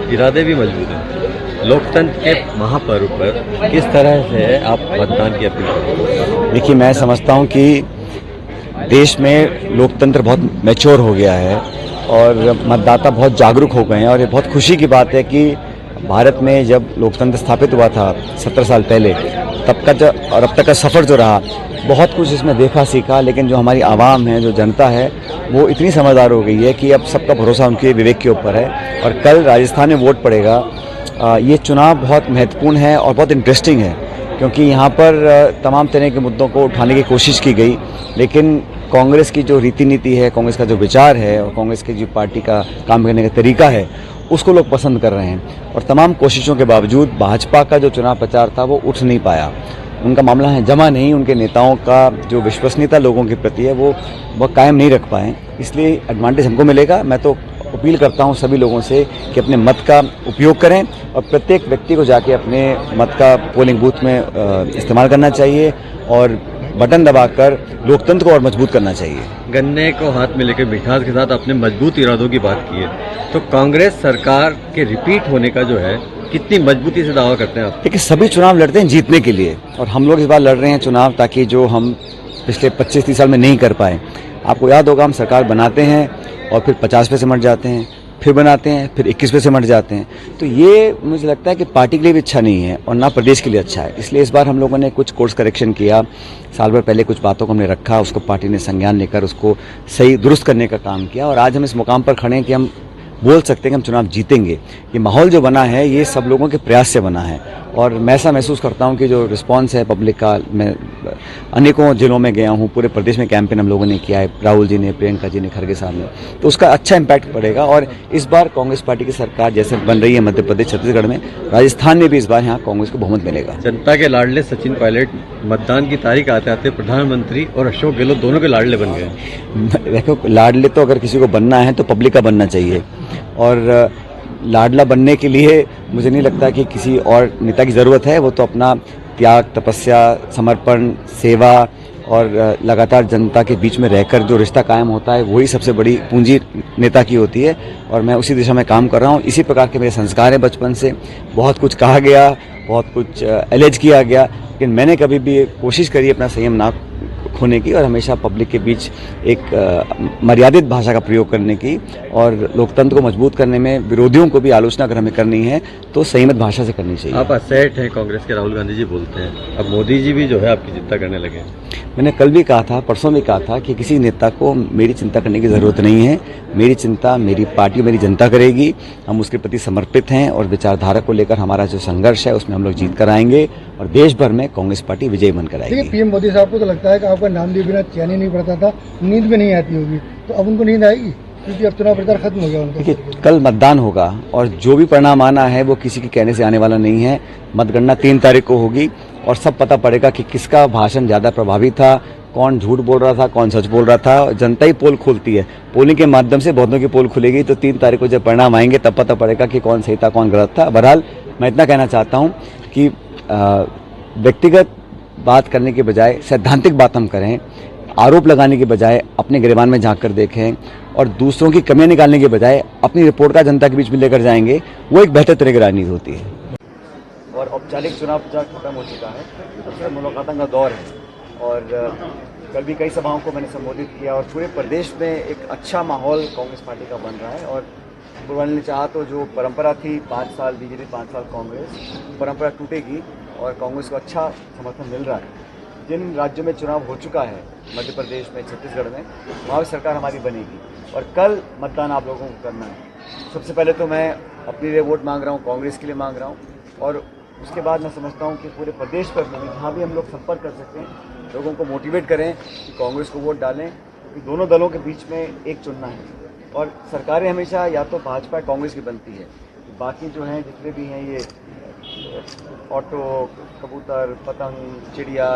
इरादे भी मजबूत हैं। लोकतंत्र के महापर्व पर किस तरह से आप मतदान की अपील करेंगे? देखिए, मैं समझता हूं कि देश में लोकतंत्र बहुत मैच्योर हो गया है और मतदाता बहुत जागरूक हो गए हैं और ये बहुत खुशी की बात है कि भारत में जब लोकतंत्र स्थापित हुआ था 17 साल पहले, तब का जो और अब तक का सफ़र जो रहा, बहुत कुछ इसमें देखा सीखा। लेकिन जो हमारी आवाम है, जो जनता है, वो इतनी समझदार हो गई है कि अब सबका भरोसा उनके विवेक के ऊपर है। और कल राजस्थान में वोट पड़ेगा। ये चुनाव बहुत महत्वपूर्ण है और बहुत इंटरेस्टिंग है, क्योंकि यहाँ पर तमाम तरह के मुद्दों को उठाने की कोशिश की गई। लेकिन कांग्रेस की जो रीति नीति है, कांग्रेस का जो विचार है और कांग्रेस की जो पार्टी का काम करने का तरीका है, उसको लोग पसंद कर रहे हैं। और तमाम कोशिशों के बावजूद भाजपा का जो चुनाव प्रचार था वो उठ नहीं पाया। उनका मामला है जमा नहीं, उनके नेताओं का जो विश्वसनीयता लोगों के प्रति है वो कायम नहीं रख पाए। इसलिए एडवांटेज हमको मिलेगा। मैं तो अपील करता हूं सभी लोगों से कि अपने मत का उपयोग करें और प्रत्येक व्यक्ति को जाके अपने मत का पोलिंग बूथ में इस्तेमाल करना चाहिए और बटन दबाकर लोकतंत्र को और मजबूत करना चाहिए। गन्ने को हाथ में लेकर मिठास के साथ अपने मजबूत इरादों की बात की है, तो कांग्रेस सरकार के रिपीट होने का जो है कितनी मजबूती से दावा करते हैं आप? देखिए, सभी चुनाव लड़ते हैं जीतने के लिए और हम लोग इस बार लड़ रहे हैं चुनाव ताकि जो हम पिछले 25-30 साल में नहीं कर पाए। आपको याद होगा, हम सरकार बनाते हैं और फिर 50 पे से मर जाते हैं, फिर बनाते हैं, फिर 21 पे से मर जाते हैं। तो ये मुझे लगता है कि पार्टी के लिए भी अच्छा नहीं है और ना प्रदेश के लिए अच्छा है। इसलिए इस बार हम लोगों ने कुछ कोर्स करेक्शन किया। साल भर पहले कुछ बातों को हमने रखा, उसको पार्टी ने संज्ञान लेकर उसको सही दुरुस्त करने का काम किया और आज हम इस मुकाम पर खड़े हैं कि हम बोल सकते हैं कि हम चुनाव जीतेंगे। ये माहौल जो बना है, ये सब लोगों के प्रयास से बना है और मैं ऐसा महसूस करता हूं कि जो रिस्पांस है पब्लिक का, मैं अनेकों जिलों में गया हूं, पूरे प्रदेश में कैंपेन हम लोगों ने किया है, राहुल जी ने, प्रियंका जी ने, खड़गे साहब ने, तो उसका अच्छा इम्पैक्ट पड़ेगा। और इस बार कांग्रेस पार्टी की सरकार जैसे बन रही है मध्य प्रदेश, छत्तीसगढ़ में, राजस्थान में भी इस बार यहाँ कांग्रेस को बहुमत मिलेगा। जनता के लाडले सचिन पायलट मतदान की तारीख आते आते प्रधानमंत्री और अशोक गहलोत दोनों के लाडले बन गए। देखो, लाडले तो अगर किसी को बनना है तो पब्लिक का बनना चाहिए और लाडला बनने के लिए मुझे नहीं लगता कि किसी और नेता की ज़रूरत है। वो तो अपना त्याग, तपस्या, समर्पण, सेवा और लगातार जनता के बीच में रहकर जो रिश्ता कायम होता है, वही सबसे बड़ी पूंजी नेता की होती है और मैं उसी दिशा में काम कर रहा हूँ। इसी प्रकार के मेरे संस्कार हैं बचपन से। बहुत कुछ कहा गया, बहुत कुछ एलेज किया गया, लेकिन मैंने कभी भी कोशिश करी अपना संयम ना खोने की और हमेशा पब्लिक के बीच एक मर्यादित भाषा का प्रयोग करने की और लोकतंत्र को मजबूत करने में विरोधियों को भी आलोचना अगर हमें करनी है तो संयमित भाषा से करनी चाहिए। आप असेट हैं कांग्रेस के, राहुल गांधी जी बोलते हैं, अब मोदी जी भी जो है आपकी चिंता करने लगे। मैंने कल भी कहा था, परसों भी कहा था कि किसी नेता को मेरी चिंता करने की ज़रूरत नहीं है। मेरी चिंता मेरी पार्टी, मेरी जनता करेगी। हम उसके प्रति समर्पित हैं और विचारधारा को लेकर हमारा जो संघर्ष है उसमें हम लोग जीत कर आएंगे और देश भर में कांग्रेस पार्टी विजयी बनकर आएगी। देखिए, पीएम मोदी साहब को तो लगता है कि आपका नाम लिए बिना चैन ही नहीं पड़ता था, नींद भी नहीं आती होगी, तो अब उनको नींद आएगी क्योंकि अब चुनाव प्रचार खत्म हो गया उनका। देखिए, कल मतदान होगा और जो भी परिणाम आना है वो किसी के कहने से आने वाला नहीं है। मतगणना 3 तारीख को होगी और सब पता पड़ेगा कि किसका भाषण ज़्यादा प्रभावी था, कौन झूठ बोल रहा था, कौन सच बोल रहा था। जनता ही पोल खोलती है, पोलिंग के माध्यम से बहुतों की पोल खुलेगी, तो 3 तारीख को जब परिणाम आएंगे तब पता पड़ेगा कि कौन सही था, कौन गलत था। बहरहाल मैं इतना कहना चाहता हूँ कि व्यक्तिगत बात करने के बजाय सैद्धांतिक बात हम करें, आरोप लगाने के बजाय अपने गिरेबान में झांक कर देखें और दूसरों की कमियां निकालने के बजाय अपनी रिपोर्ट का जनता के बीच में लेकर जाएंगे, वो एक बेहतर तरह की राजनीति होती है। और औपचारिक चुनाव प्रचार खत्म हो चुका है, दूसरा मुलाकातों का दौर है और कल भी कई सभाओं को मैंने संबोधित किया और पूरे प्रदेश में एक अच्छा माहौल कांग्रेस पार्टी का बन रहा है। और पूर्वाल ने चाहा तो जो परंपरा थी 5 साल बीजेपी, 5 साल कांग्रेस, परंपरा टूटेगी और कांग्रेस को अच्छा समर्थन मिल रहा है। जिन राज्यों में चुनाव हो चुका है, मध्य प्रदेश में, छत्तीसगढ़ में, वहाँ भी सरकार हमारी बनेगी और कल मतदान आप लोगों को करना है। सबसे पहले तो मैं अपने लिए वोट मांग रहा हूँ, कांग्रेस के लिए मांग रहा हूँ और उसके बाद मैं समझता हूँ कि पूरे प्रदेश पर जहाँ भी हम लोग संपर्क कर सकते हैं, लोगों को मोटिवेट करें कि कांग्रेस को वोट डालें, क्योंकि दोनों दलों के बीच में एक चुनना है और सरकारें हमेशा या तो भाजपा कांग्रेस की बनती है। बाकी जो हैं जितने भी हैं, ये ऑटो, कबूतर, पतंग, चिड़िया,